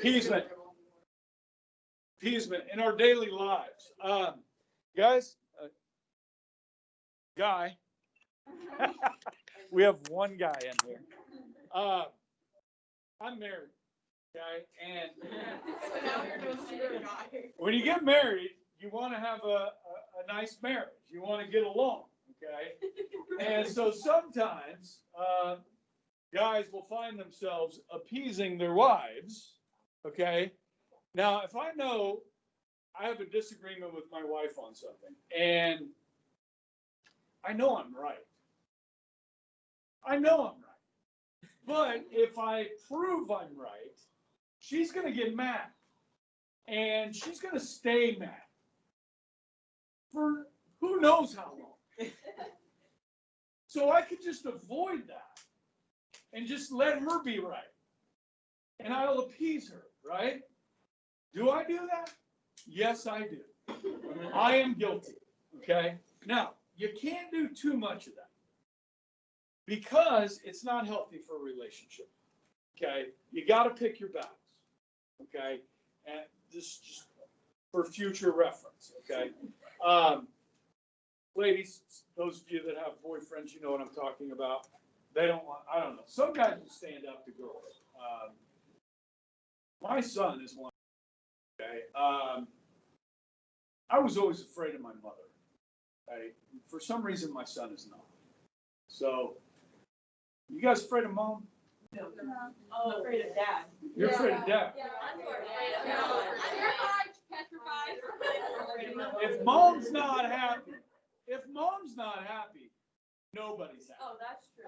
Appeasement. Appeasement in our daily lives. Guys, guy. We have one guy in here. I'm married, okay? And when you get married, you want to have a nice marriage. You want to get along, okay? And so sometimes guys will find themselves appeasing their wives, okay? Now, if I know I have a disagreement with my wife on something, and I know I'm right. I know I'm right. But if I prove I'm right, she's going to get mad. And she's going to stay mad for who knows how long. So I could just avoid that and just let her be right. And I'll appease her, right? Do I do that? Yes, I do. I am guilty, okay? Now, you can't do too much of that because it's not healthy for a relationship, okay? You got to pick your battles, okay? And this just for future reference, okay? Ladies, those of you that have boyfriends, you know what I'm talking about. They don't want, I don't know. Some guys will stand up to girls. My son is one, okay? I was always afraid of my mother. For some reason, my son is not. So, you guys afraid of mom? No. I'm afraid of dad. You're afraid of dad? Yeah, I'm afraid of dad. Petrified. If mom's not happy, nobody's happy. Oh, that's true.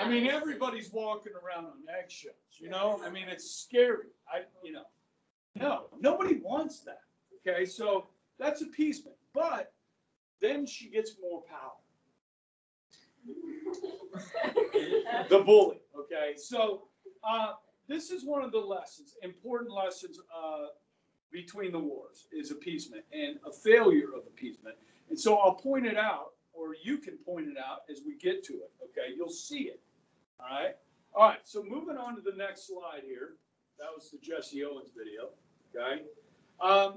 I mean, everybody's walking around on eggshells, you know? I mean, it's scary. No, nobody wants that. Okay, so that's appeasement. But then she gets more power. The bully, okay? So this is one of the lessons, important lessons between the wars, is appeasement and a failure of appeasement. And so I'll point it out, or you can point it out as we get to it, okay? You'll see it, all right? All right, so moving on to the next slide here. That was the Jesse Owens video, okay? I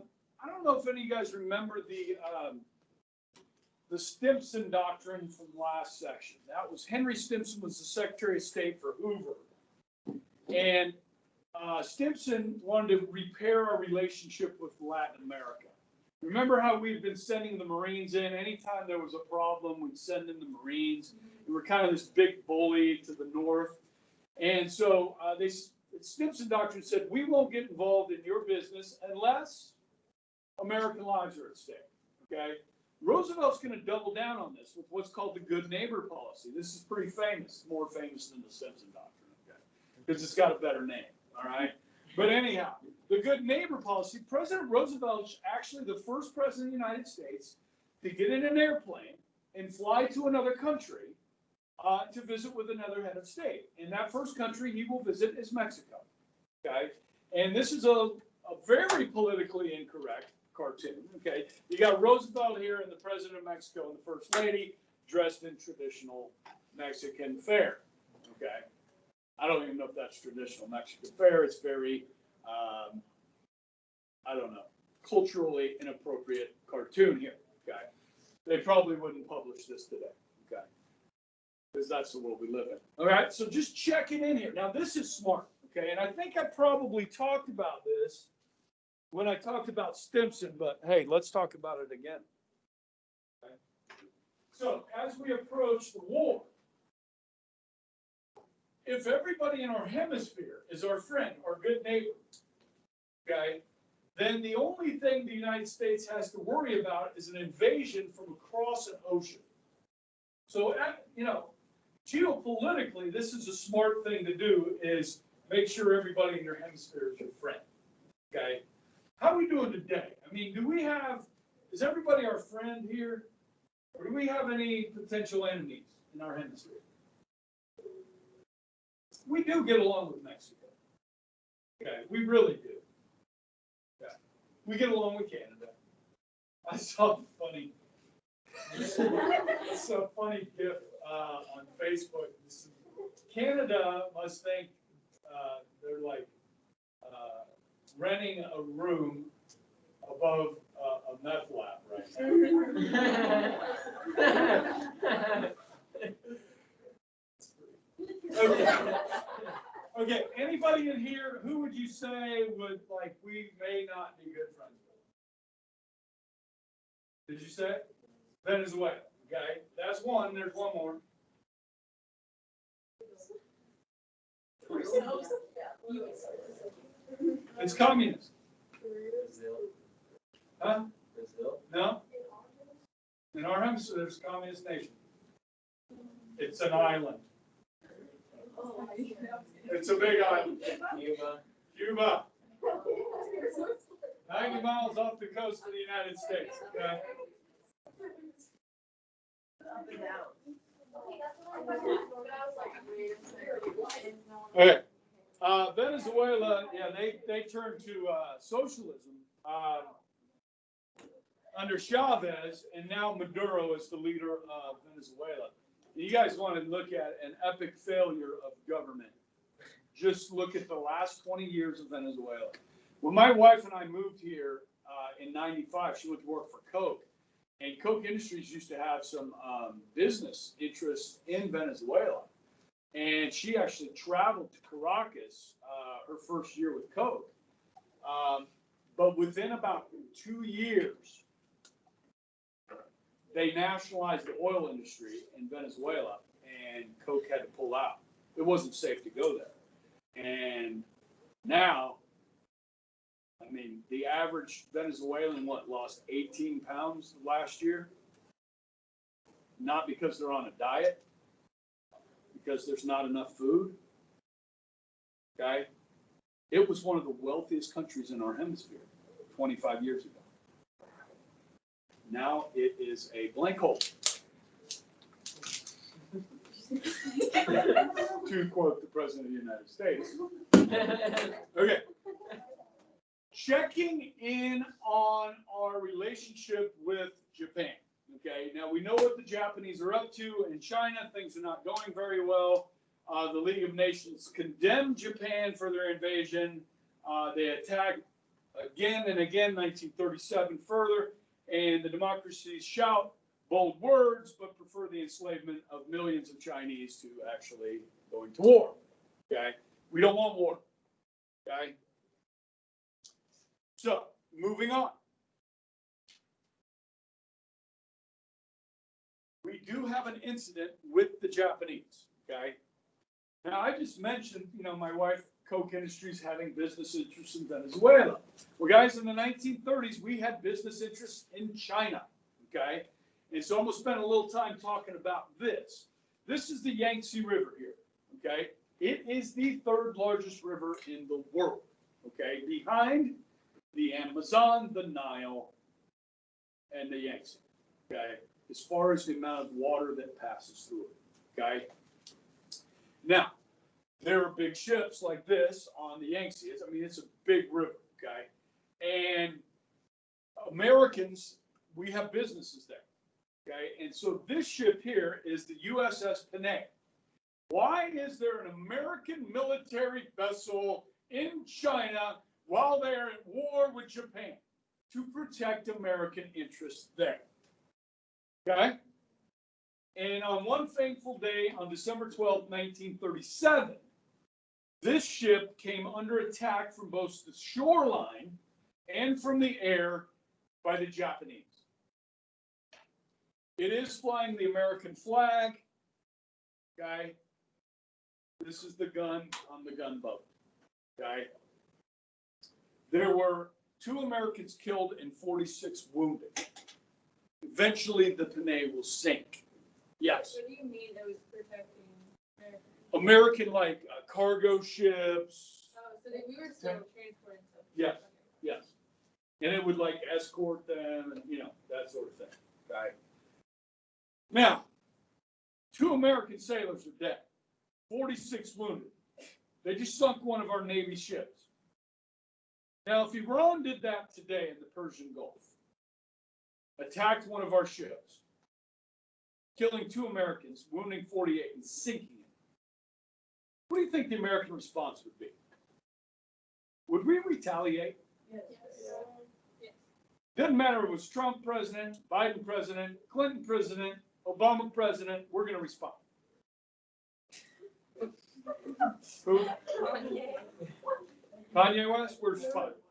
don't know if any of you guys remember the Stimson doctrine from last section. That was Henry Stimson was the Secretary of State for Hoover. And Stimson wanted to repair our relationship with Latin America. Remember how we've been sending the Marines in? Anytime there was a problem, we'd send in the Marines. We were kind of this big bully to the north. And so the Stimson doctrine said, we won't get involved in your business unless American lives are at stake, okay? Roosevelt's going to double down on this with what's called the good neighbor policy. This is pretty famous, more famous than the Stimson doctrine, okay? Because it's got a better name, all right? But anyhow, the good neighbor policy, President Roosevelt's actually the first president of the United States to get in an airplane and fly to another country to visit with another head of state. And that first country he will visit is Mexico, okay? And this is a very politically incorrect cartoon, okay? You got Roosevelt here and the president of Mexico and the first lady dressed in traditional Mexican fare, okay? I don't even know if that's traditional Mexican fare. It's very, I don't know, culturally inappropriate cartoon here, okay? They probably wouldn't publish this today, okay? Because that's the world we live in. All right, so just checking in here. Now, this is smart, okay? And I think I probably talked about this when I talked about Stimson, but hey, let's talk about it again. Okay? So, as we approach the war, if everybody in our hemisphere is our friend, our good neighbor, okay, then the only thing the United States has to worry about is an invasion from across an ocean. So, geopolitically, this is a smart thing to do, is make sure everybody in your hemisphere is your friend, okay? How are we doing today? I mean, is everybody our friend here? Or do we have any potential enemies in our hemisphere? We do get along with Mexico. Okay, we really do. Okay. We get along with Canada. I saw a funny GIF on Facebook. Canada must think they're like renting a room above a meth lab right now. Okay. Okay, anybody in here, who would you say would, like, we may not be good friends with? Did you say? Venezuela, okay, that's one, there's one more. It's communist. Brazil. Huh? Brazil. No? In our hemisphere, there's a communist nation. It's an island. It's a big island. Cuba. Cuba. 90 miles off the coast of the United States. Okay? Okay. Venezuela, yeah, they turned to socialism under Chavez, and now Maduro is the leader of Venezuela. You guys want to look at an epic failure of government. Just look at the last 20 years of Venezuela. When my wife and I moved here in '95, she went to work for Coke. And Coke Industries used to have some business interests in Venezuela. And she actually traveled to Caracas her first year with Coke. But within about 2 years, they nationalized the oil industry in Venezuela, and Coke had to pull out. It wasn't safe to go there. And now, I mean, the average Venezuelan, lost 18 pounds last year? Not because they're on a diet, because there's not enough food. Okay? It was one of the wealthiest countries in our hemisphere 25 years ago. Now it is a blank hole. To quote the President of the United States. Okay. Checking in on our relationship with Japan. Okay, now we know what the Japanese are up to in China. Things are not going very well. The League of Nations condemned Japan for their invasion. They attacked again and again, 1937 further, and the democracies shout bold words, but prefer the enslavement of millions of Chinese to actually going to war. Okay, we don't want war. Okay. So, moving on. We do have an incident with the Japanese, okay? Now, I just mentioned, my wife, Coke Industries, having business interests in Venezuela. Well, guys, in the 1930s, we had business interests in China, okay? And so I'm going to spend a little time talking about this. This is the Yangtze River here, okay? It is the third largest river in the world, okay? Behind the Amazon, the Nile, and the Yangtze, okay? As far as the amount of water that passes through it, okay? Now, there are big ships like this on the Yangtze. It's a big river, okay? And Americans, we have businesses there, okay? And so this ship here is the USS Panay. Why is there an American military vessel in China while they're at war with Japan? To protect American interests there. Okay? And on one fateful day, on December 12, 1937, this ship came under attack from both the shoreline and from the air by the Japanese. It is flying the American flag. Okay? This is the gun on the gunboat. Okay? There were 2 Americans killed and 46 wounded. Eventually, the Panay will sink. Yes. What do you mean it was protecting American, like cargo ships. Oh, so we were still transporting stuff. Yes, yes. And it would like escort them and, that sort of thing. Okay. Now, 2 American sailors are dead, 46 wounded. They just sunk one of our Navy ships. Now, if Iran did that today in the Persian Gulf, attacked one of our ships, killing 2 Americans, wounding 48, and sinking it, what do you think the American response would be? would we retaliate? Yes. Doesn't matter if it was Trump president, Biden president, Clinton president, Obama president, we're going to respond. Who? Kanye West, we're responding.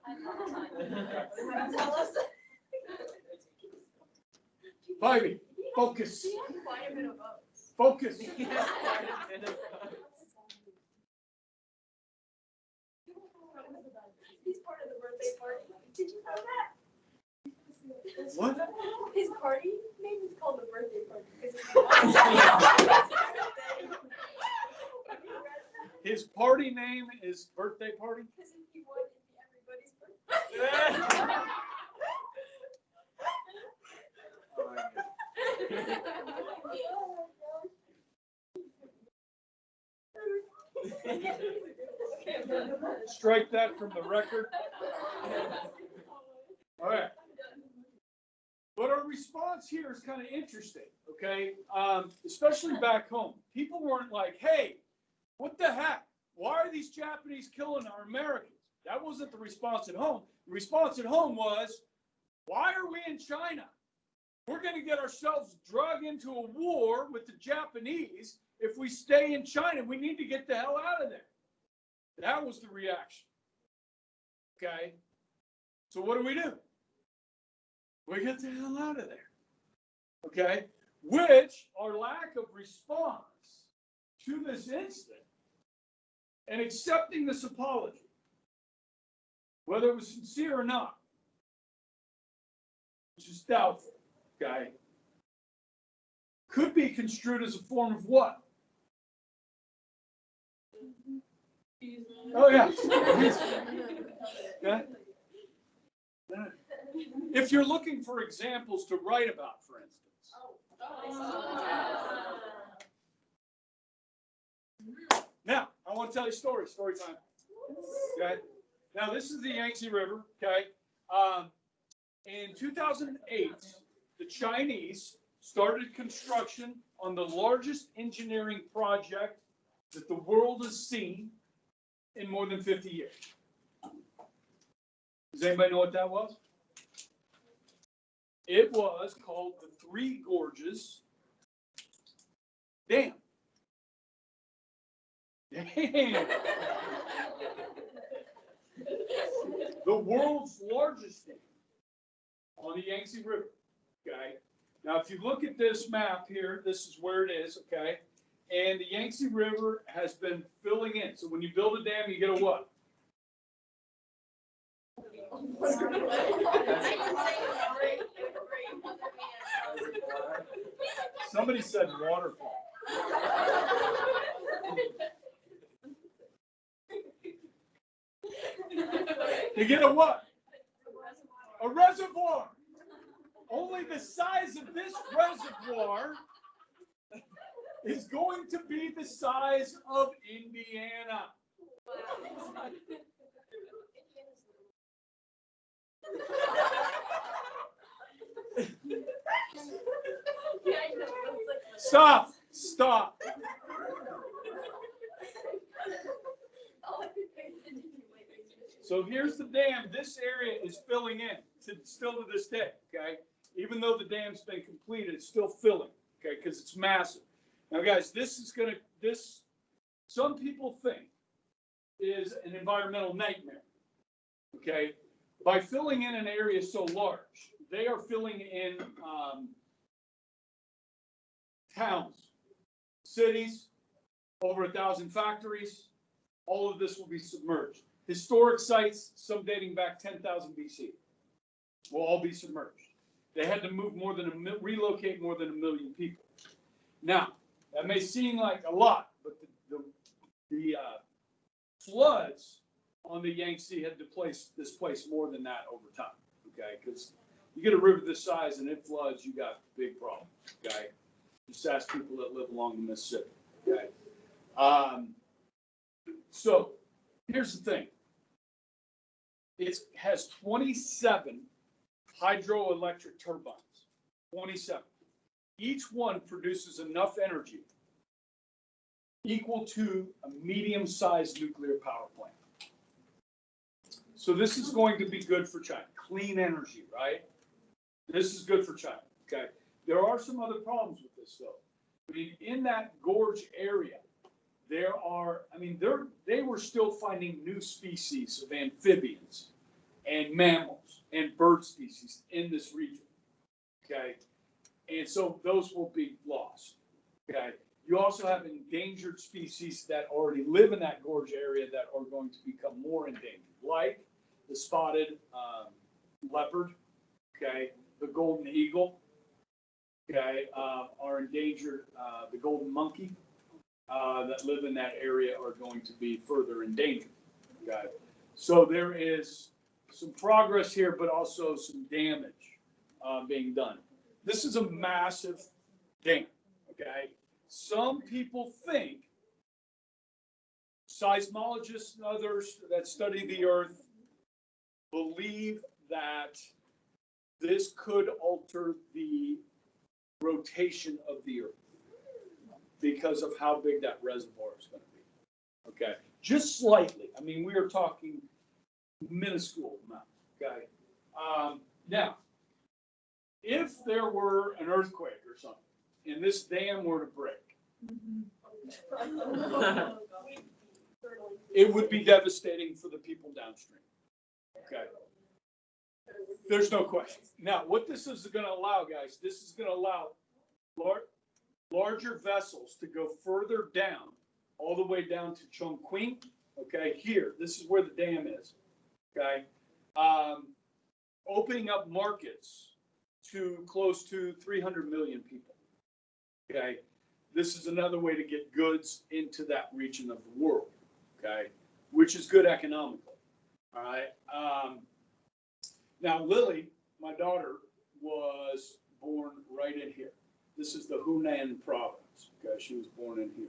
Biden, focus. Focus. He's part of the birthday party. Did you know that? What? His party name is called the birthday party. His party name is birthday party? Because if he won, it'd be everybody's birthday. Strike that from the record. All right. But our response here is kind of interesting, okay? Especially back home. People weren't like, hey, what the heck? Why are these Japanese killing our Americans? That wasn't the response at home. The response at home was, why are we in China? We're going to get ourselves dragged into a war with the Japanese if we stay in China. We need to get the hell out of there. That was the reaction. Okay? So what do? We get the hell out of there. Okay? Which our lack of response to this incident and accepting this apology, whether it was sincere or not, which is doubtful, okay, could be construed as a form of what? Oh, yeah. Okay. If you're looking for examples to write about, for instance. Now, I want to tell you a story time. Okay. Now, this is the Yangtze River, okay. In 2008, the Chinese started construction on the largest engineering project that the world has seen in more than 50 years. Does anybody know what that was? It was called the Three Gorges Dam. Damn. The world's largest dam on the Yangtze River. Okay. Now, if you look at this map here, this is where it is. Okay. And the Yangtze River has been filling in. So when you build a dam, you get a what? Somebody said waterfall. You get a what? A reservoir. Only the size of this reservoir is going to be the size of Indiana. Stop. So here's the dam. This area is filling in still to this day, okay? Even though the dam's been completed, it's still filling, okay, because it's massive. Now, guys, some people think is an environmental nightmare, okay? By filling in an area so large, they are filling in towns, cities, over 1,000 factories. All of this will be submerged. Historic sites, some dating back 10,000 BC, will all be submerged. They had to relocate more than 1 million people. Now, that may seem like a lot, but the floods on the Yangtze had displaced more than that over time. Okay, because you get a river this size and it floods, you got big problems. Okay, just ask people that live along the Mississippi. Okay, so here's the thing. It has 27 hydroelectric turbines. 27. Each one produces enough energy equal to a medium-sized nuclear power plant. So this is going to be good for China. Clean energy, right? This is good for China, okay? There are some other problems with this, though. I mean, in that gorge area, they were still finding new species of amphibians and mammals and bird species in this region, okay? And so those will be lost, okay? You also have endangered species that already live in that gorge area that are going to become more endangered, like the spotted leopard, okay, the golden eagle, okay, are endangered. The golden monkey that live in that area are going to be further endangered, okay? So there is some progress here, but also some damage being done. This is a massive dam, okay? Some people think, seismologists and others that study the earth believe that this could alter the rotation of the earth because of how big that reservoir is going to be. Okay, just slightly. I mean, we are talking minuscule amount. Okay, now, if there were an earthquake or something, and this dam were to break, it would be devastating for the people downstream. Okay. There's no question. Now, what this is going to allow, guys, this is going to allow larger vessels to go further down, all the way down to Chongqing. Okay, here, this is where the dam is. Okay, opening up markets to close to 300 million people. Okay, this is another way to get goods into that region of the world. Okay, which is good economically. All right. Now, Lily, my daughter, was born right in here. This is the Hunan province. Okay, she was born in here.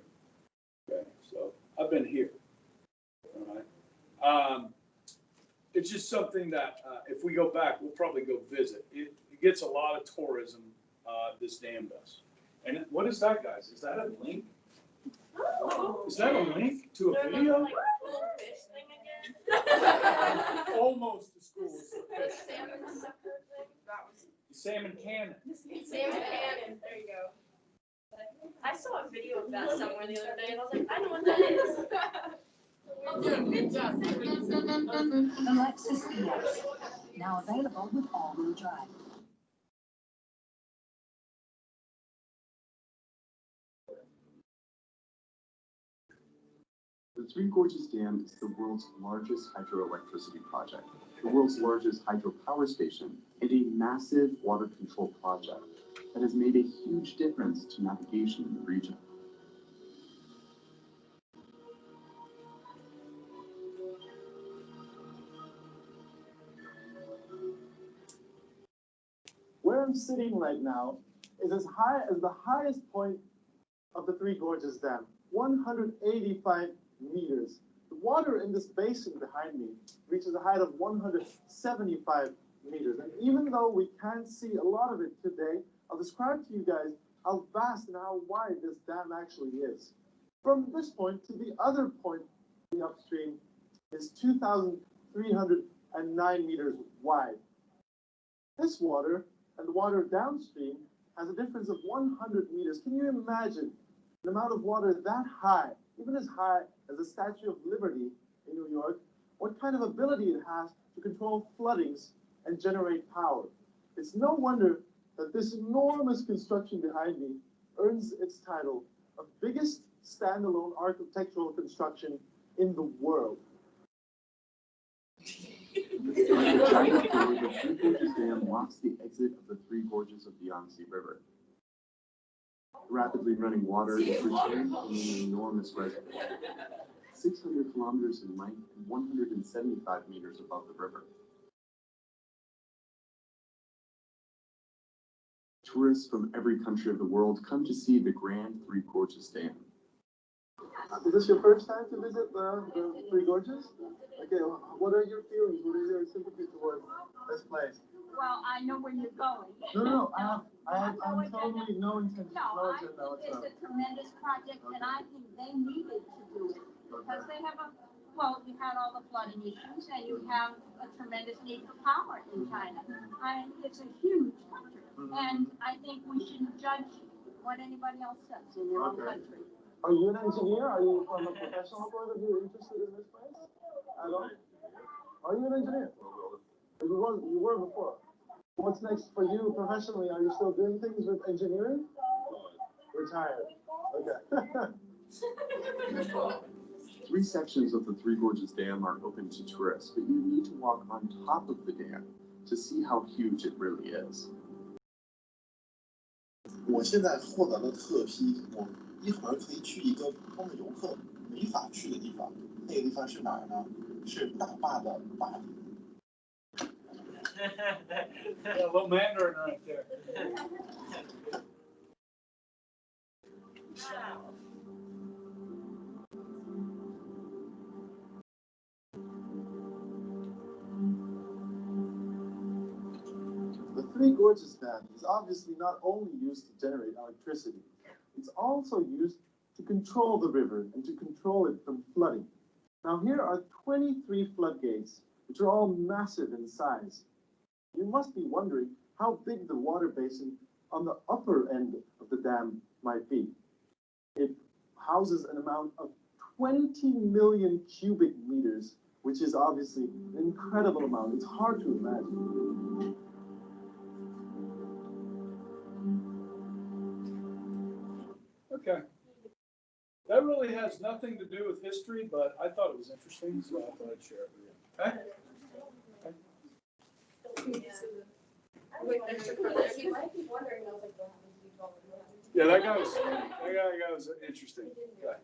Okay, so I've been here. All right. It's just something that if we go back, we'll probably go visit. It gets a lot of tourism. This dam does. And what is that, guys? Is that a link? Oh. Is that a link to a video? Like, fish thing again? Almost as cool as the The fish. salmon sucker thing? That was. Salmon cannon. Salmon cannon, there you go. I saw a video of that somewhere the other day, and I was like, I know what that is. Well done, good job. The Lexus EX, now available with all-wheel drive. The Three Gorges Dam is the world's largest hydroelectricity project, the world's largest hydropower station, and a massive water control project that has made a huge difference to navigation in the region. Where I'm sitting right now is as high as the highest point of the Three Gorges Dam, 185 meters. The water in this basin behind me reaches a height of 175 meters. And even though we can't see a lot of it today, I'll describe to you guys how vast and how wide this dam actually is. From this point to the other point, the upstream, is 2,309 meters wide. This water and the water downstream has a difference of 100 meters. Can you imagine an amount of water that high, even as high as the Statue of Liberty in New York, what kind of ability it has to control floodings and generate power? It's no wonder that this enormous construction behind me earns its title of biggest standalone architectural construction in the world. Like a giant door, the Three Gorges Dam blocks the exit of the Three Gorges of the Yangtze River. The rapidly running water is retained in an enormous reservoir, 600 kilometers in length and 175 meters above the river. Tourists from every country of the world come to see the Grand Three Gorges Dam. Is this your first time to visit the Three Gorges? Okay, what are your feelings? What is your sympathy towards this place? Well, I know where you're going. No, I'm totally no intention. No, I think it's a tremendous project, and I think they needed to do it, because they have a Well, you had all the flooding issues, and you have a tremendous need for power in China. It's a huge country, and I think we shouldn't judge what anybody else does in their own Okay. country. Are you an engineer? Are you from a professional point of view interested in this place at all? Are you an engineer? You were before. What's next for you professionally? Are you still doing things with engineering? Retired. Okay. 3 sections of the Three Gorges Dam are open to tourists, but you need to walk on top of the dam to see how huge it really is. 我现在获得了特批，我一会儿可以去一个普通的游客没法去的地方。那个地方是哪儿呢？是大坝的坝底。 A little Mandarin right there. The Three Gorges Dam is obviously not only used to generate electricity, it's also used to control the river and to control it from flooding. Now here are 23 floodgates, which are all massive in size. You must be wondering how big the water basin on the upper end of the dam might be. It houses an amount of 20 million cubic meters, which is obviously an incredible amount. It's hard to imagine. Okay. That really has nothing to do with history, but I thought it was interesting, so I thought I'd share it with you. Okay? Yeah, that guy was interesting. Okay.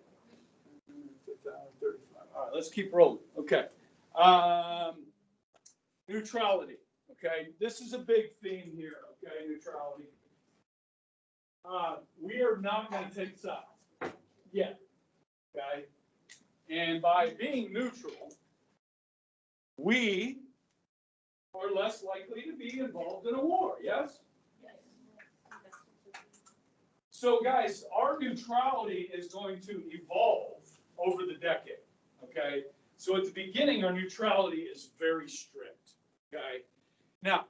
All right, let's keep rolling. Okay. Neutrality. Okay, this is a big theme here. Okay, neutrality. We are not going to take sides yet. Okay, and by being neutral, we are less likely to be involved in a war. Yes. So, guys, our neutrality is going to evolve over the decade, okay? So at the beginning, our neutrality is very strict, okay? Now,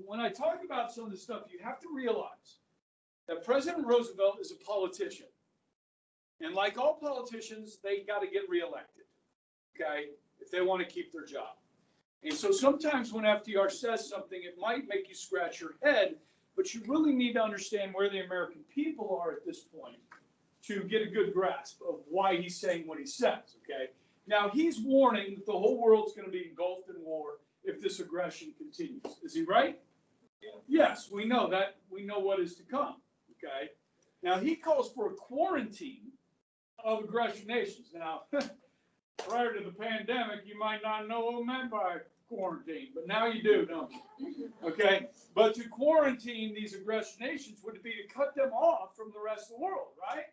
when I talk about some of this stuff, you have to realize that President Roosevelt is a politician. And like all politicians, they got to get reelected, okay, if they want to keep their job. And so sometimes when FDR says something, it might make you scratch your head, but you really need to understand where the American people are at this point to get a good grasp of why he's saying what he says, okay? Now, he's warning that the whole world's going to be engulfed in war if this aggression continues. Is he right? Yeah. Yes, we know that. We know what is to come, okay? Now, he calls for a quarantine of aggression nations. Now, prior to the pandemic, you might not know what meant by quarantine, but now you do, don't you? Okay, but to quarantine these aggression nations would be to cut them off from the rest of the world, right?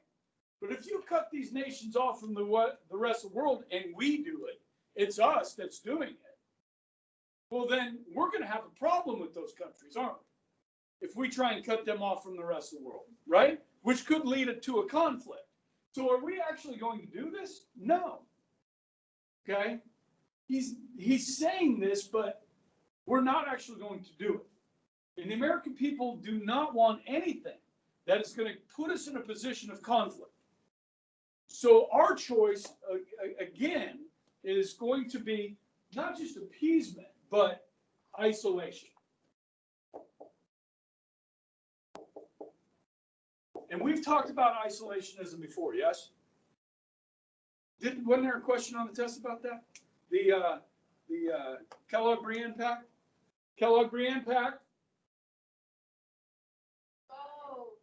But if you cut these nations off from the rest of the world, and we do it, it's us that's doing it, well, then we're going to have a problem with those countries, aren't we? If we try and cut them off from the rest of the world, right? Which could lead it to a conflict. So are we actually going to do this? No. Okay? He's saying this, but we're not actually going to do it. And the American people do not want anything that is going to put us in a position of conflict. So our choice, again, is going to be not just appeasement, but isolation. And we've talked about isolationism before, yes? Wasn't there a question on the test about that? The Kellogg-Briand Pact? Kellogg-Briand Pact? Oh,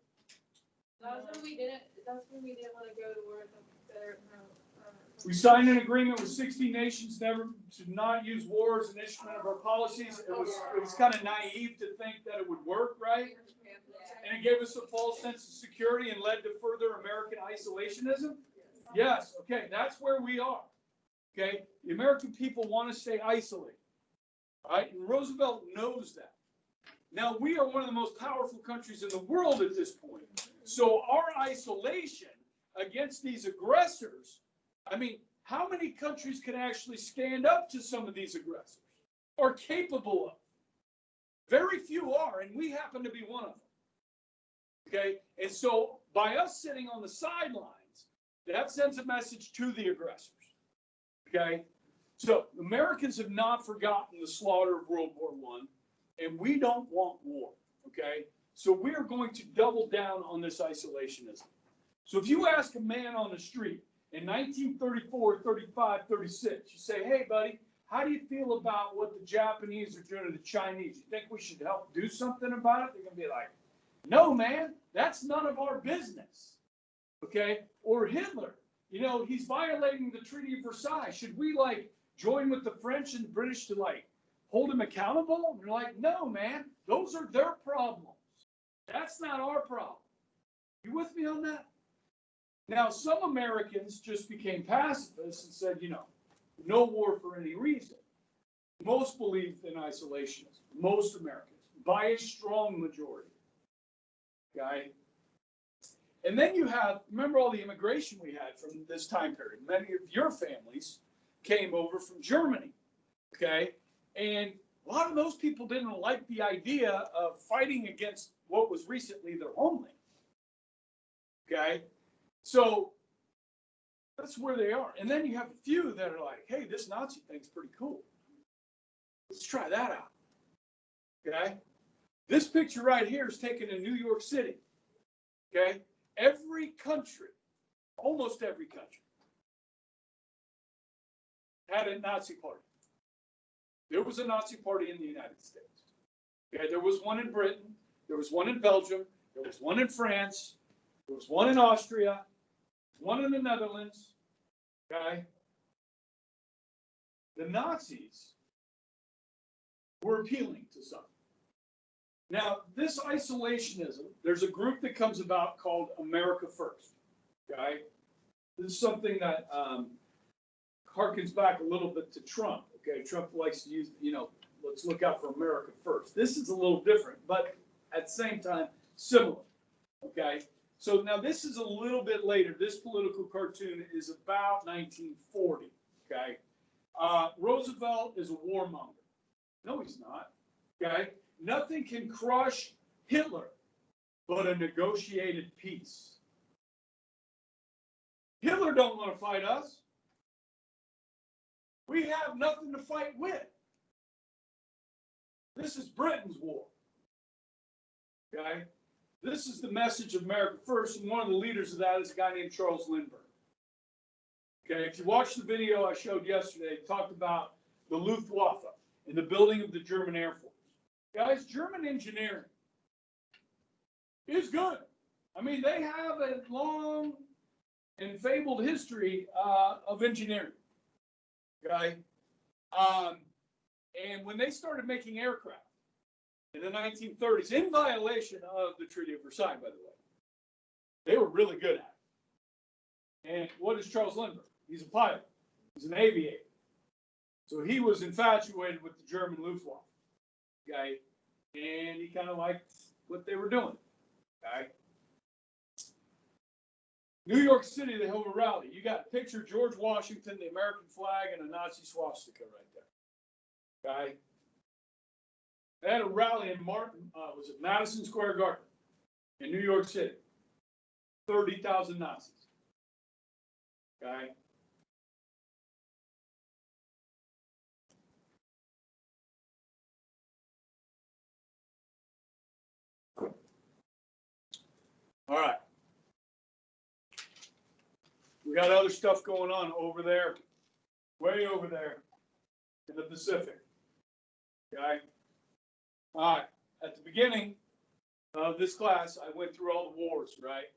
that's when we didn't want to go to war. We signed an agreement with 60 nations never to not use war as an instrument of our policies. It was kind of naive to think that it would work, right? And it gave us a false sense of security and led to further American isolationism? Yes, okay, that's where we are. Okay, the American people want to stay isolated. All right, and Roosevelt knows that. Now, we are one of the most powerful countries in the world at this point. So our isolation against these aggressors, I mean, how many countries can actually stand up to some of these aggressors or capable of? Very few are, and we happen to be one of them. Okay, and so by us sitting on the sidelines, that sends a message to the aggressors. Okay, so Americans have not forgotten the slaughter of World War I, and we don't want war. Okay, so we are going to double down on this isolationism. So if you ask a man on the street in 1934, 35, 36, you say, hey, buddy, how do you feel about what the Japanese are doing to the Chinese? You think we should help do something about it? They're going to be like, no, man, that's none of our business. Okay? Or Hitler, you know, he's violating the Treaty of Versailles. Should we, like, join with the French and the British to, like, hold him accountable? And they're like, no, man, those are their problems. That's not our problem. You with me on that? Now, some Americans just became pacifists and said, you know, no war for any reason. Most believe in isolationism. Most Americans, by a strong majority. Okay? And then you have, remember all the immigration we had from this time period. Many of your families came over from Germany. Okay? And a lot of those people didn't like the idea of fighting against what was recently their homeland. Okay? So that's where they are. And then you have a few that are like, hey, this Nazi thing's pretty cool. Let's try that out. Okay? This picture right here is taken in New York City. Okay? Every country, almost every country, had a Nazi party. There was a Nazi party in the United States. Okay? There was one in Britain. There was one in Belgium. There was one in France. There was one in Austria. One in the Netherlands. Okay? The Nazis were appealing to some. Now, this isolationism, there's a group that comes about called America First. Okay? This is something that harkens back a little bit to Trump. Okay? Trump likes to use, you know, let's look out for America first. This is a little different, but at the same time, similar. Okay? So now this is a little bit later. This political cartoon is about 1940. Okay? Roosevelt is a warmonger. No, he's not. Okay? Nothing can crush Hitler but a negotiated peace. Hitler don't want to fight us. We have nothing to fight with. This is Britain's war. Okay? This is the message of America First, and one of the leaders of that is a guy named Charles Lindbergh. Okay, if you watch the video I showed yesterday, it talked about the Luftwaffe and the building of the German Air Force. Guys, German engineering is good. I mean, they have a long and fabled history of engineering. Okay? And when they started making aircraft in the 1930s, in violation of the Treaty of Versailles, by the way, they were really good at it. And what is Charles Lindbergh? He's a pilot. He's an aviator. So he was infatuated with the German Luftwaffe. Okay? And he kind of liked what they were doing. Okay? New York City, they held a rally. You got a picture of George Washington, the American flag, and a Nazi swastika right there. Okay? They had a rally in was it Madison Square Garden in New York City. 30,000 Nazis. Okay? All right. We got other stuff going on over there, way over there in the Pacific. Okay? All right. At the beginning of this class, I went through all the wars, right?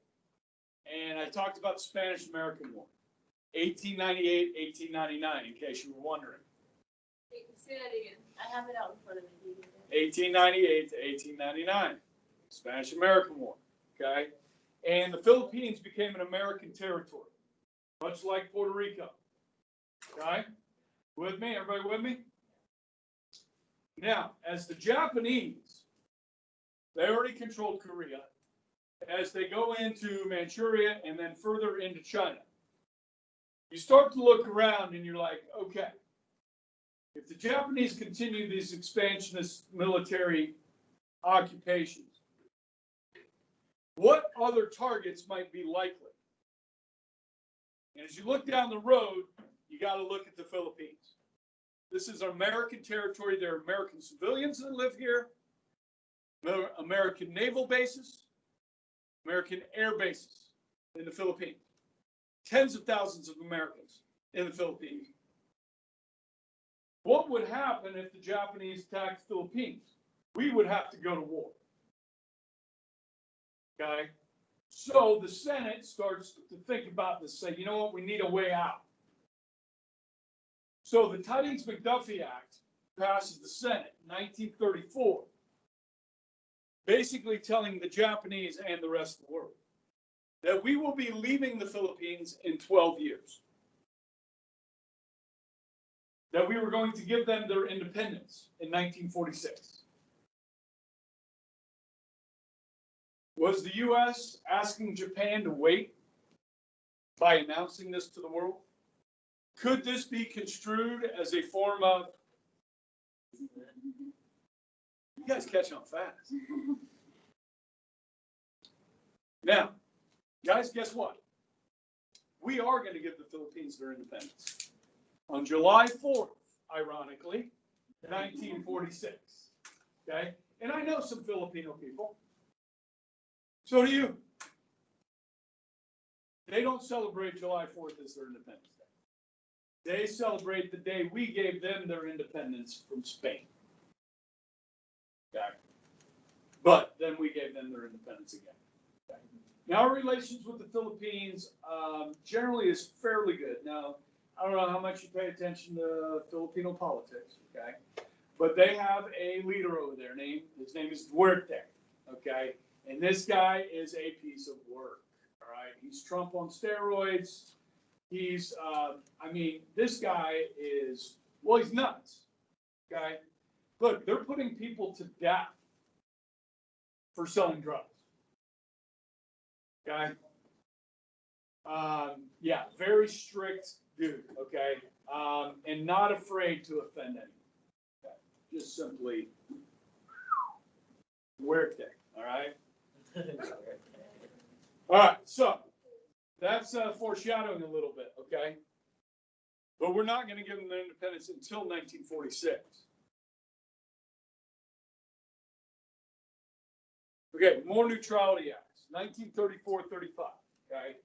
And I talked about the Spanish-American War, 1898, 1899, in case you were wondering. Say that again. I have it out in front of me. 1898 to 1899, Spanish-American War, okay? And the Philippines became an American territory, much like Puerto Rico, okay? With me? Everybody with me? Now, as the Japanese, they already controlled Korea. As they go into Manchuria and then further into China, you start to look around and you're like, okay, if the Japanese continue these expansionist military occupations, what other targets might be likely? And as you look down the road, you got to look at the Philippines. This is American territory. There are American civilians that live here, American naval bases, American air bases in the Philippines. Tens of thousands of Americans in the Philippines. What would happen if the Japanese attacked the Philippines? We would have to go to war. Okay? So the Senate starts to think about this, say, you know what, we need a way out. So the Tydings-McDuffie Act passes the Senate in 1934, basically telling the Japanese and the rest of the world that we will be leaving the Philippines in 12 years. That we were going to give them their independence in 1946. Was the U.S. asking Japan to wait by announcing this to the world? Could this be construed as a form of, you guys catch on fast. Now, guys, guess what? We are going to give the Philippines their independence on July 4th, ironically, 1946. Okay? And I know some Filipino people. So do you. They don't celebrate July 4th as their Independence Day. They celebrate the day we gave them their independence from Spain. Okay? But then we gave them their independence again. Okay? Now, our relations with the Philippines generally is fairly good. Now, I don't know how much you pay attention to Filipino politics, okay? But they have a leader over there. His name is Duerte, okay? And this guy is a piece of work, all right? He's Trump on steroids. He's, this guy is, well, he's nuts, okay? Look, they're putting people to death for selling drugs, okay? Yeah, very strict dude, okay? And not afraid to offend anyone. Okay? Just simply Duerte, all right? All right, so that's foreshadowing a little bit, okay? But we're not going to give them their independence until 1946. Okay, more neutrality acts, 1934-35, okay?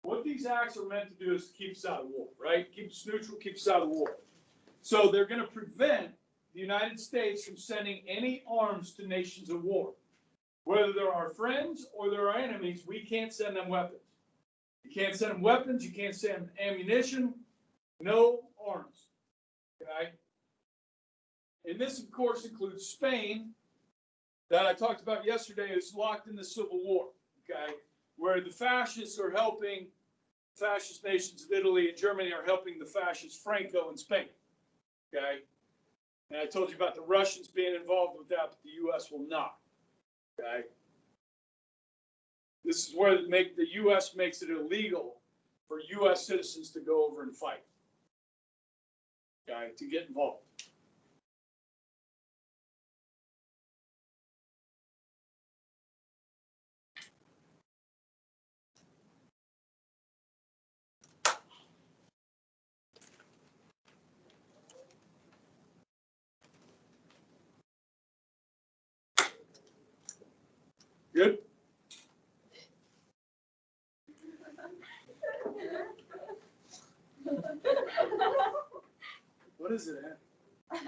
What these acts are meant to do is to keep us out of war, right? Keep us neutral, keep us out of war. So they're going to prevent the United States from sending any arms to nations at war. Whether they're our friends or they're our enemies, we can't send them weapons. You can't send them weapons, you can't send them ammunition, no arms, okay? And this, of course, includes Spain, that I talked about yesterday, is locked in the Civil War, okay? Where the fascists are helping, fascist nations of Italy and Germany are helping the fascist Franco in Spain, okay? And I told you about the Russians being involved with that, but the U.S. will not, okay? This is where the U.S. makes it illegal for U.S. citizens to go over and fight, okay, to get involved. Good? What is it, Ann?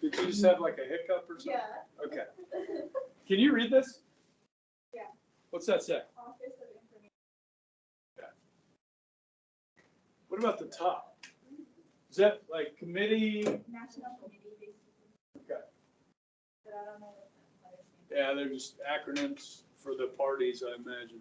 Did you just have like a hiccup or something? Yeah. Okay. Can you read this? Yeah. What's that say? Office of Information. Okay. What about the top? Is that like committee? National Committee, basically. Okay. But I don't know what that letters mean. Yeah, they're just acronyms for the parties, I imagine.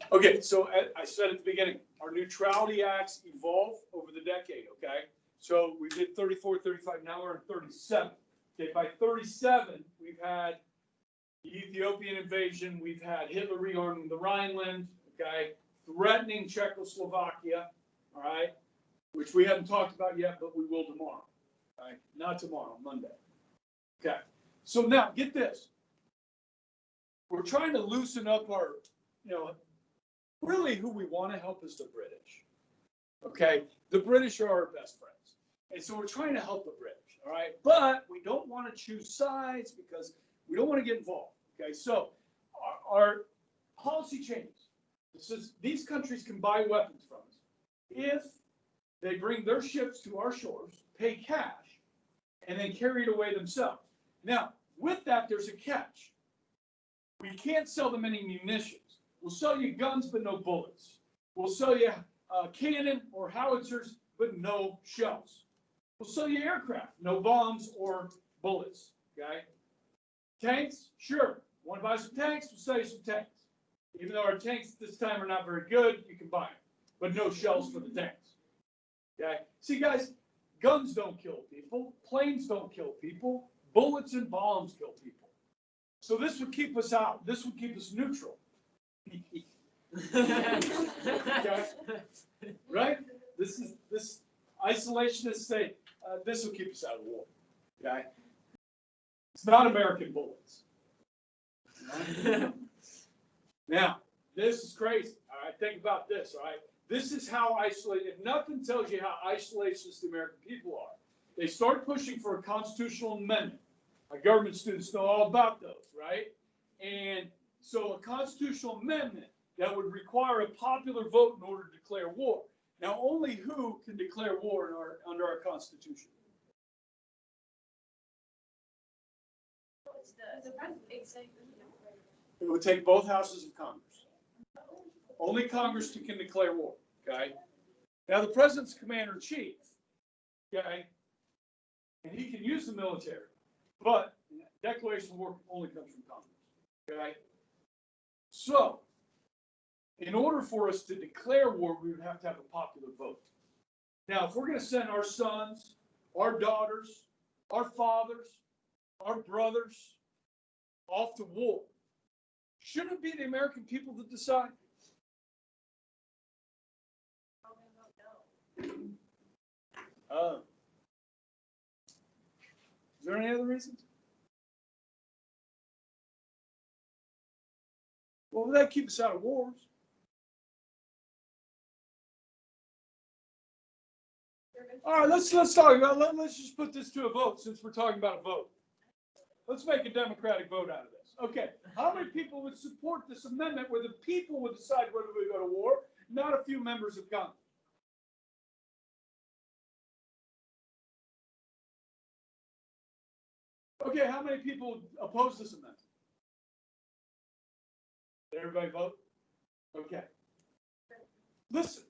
Okay, so I said at the beginning, our neutrality acts evolve over the decade, okay? So we did 34, 35, now we're in 37. Okay, by 37, we've had the Ethiopian invasion, we've had Hitler rearming the Rhineland, okay? threatening Czechoslovakia, all right, which we haven't talked about yet, but we will tomorrow. All right, not tomorrow, Monday. Okay, so now get this. We're trying to loosen up our, really who we want to help is the British. Okay, the British are our best friends. And so we're trying to help the British, all right? But we don't want to choose sides because we don't want to get involved. Okay, so our policy changes. These countries can buy weapons from us if they bring their ships to our shores, pay cash, and then carry it away themselves. Now, with that, there's a catch. We can't sell them any munitions. We'll sell you guns, but no bullets. We'll sell you cannon or howitzers, but no shells. We'll sell you aircraft, no bombs or bullets. Okay? Tanks, sure. Want to buy some tanks? We'll sell you some tanks. Even though our tanks this time are not very good, you can buy them, but no shells for the tanks. Okay? See, guys, guns don't kill people. Planes don't kill people. Bullets and bombs kill people. So this would keep us out. This would keep us neutral. Okay? Right? This isolationists say this will keep us out of war. Okay? It's not American bullets. Now, this is crazy. All right, think about this. All right, this is how isolated. If nothing tells you how isolationist the American people are, they start pushing for a constitutional amendment. Our government students know all about those, right? And so a constitutional amendment that would require a popular vote in order to declare war. Now, only who can declare war under our Constitution? It would take both houses of Congress. Only Congress can declare war, okay? Now, the president's commander-in-chief, okay, and he can use the military, but declaration of war only comes from Congress, okay? So, in order for us to declare war, we would have to have a popular vote. Now, if we're going to send our sons, our daughters, our fathers, our brothers off to war, shouldn't it be the American people that decide? Oh. Is there any other reasons? Well, that keeps us out of wars. All right, let's talk about. Let's just put this to a vote since we're talking about a vote. Let's make a democratic vote out of this. Okay, how many people would support this amendment where the people would decide whether we go to war, not a few members of Congress? Okay, how many people would oppose this amendment? Did everybody vote? Okay. Listen.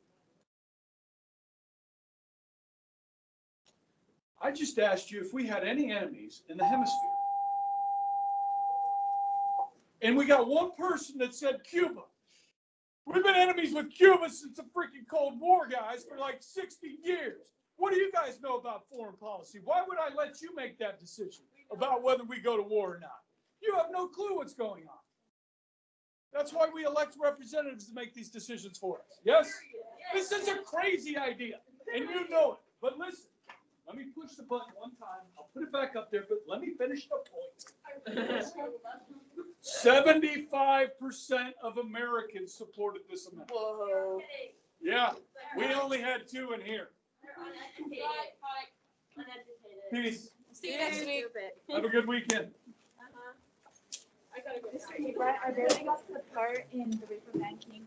I just asked you if we had any enemies in the hemisphere. And we got one person that said Cuba. We've been enemies with Cuba since the freaking Cold War, guys, for like 60 years. What do you guys know about foreign policy? Why would I let you make that decision about whether we go to war or not? You have no clue what's going on. That's why we elect representatives to make these decisions for us. Yes? This is a crazy idea, and you know it. But listen. Let me push the button one time. I'll put it back up there, but let me finish the point. 75% of Americans supported this amendment. Whoa. Yeah, we only had 2 in here. Peace. See you next week. Have a good weekend. I gotta go. Are there like a part in the river banking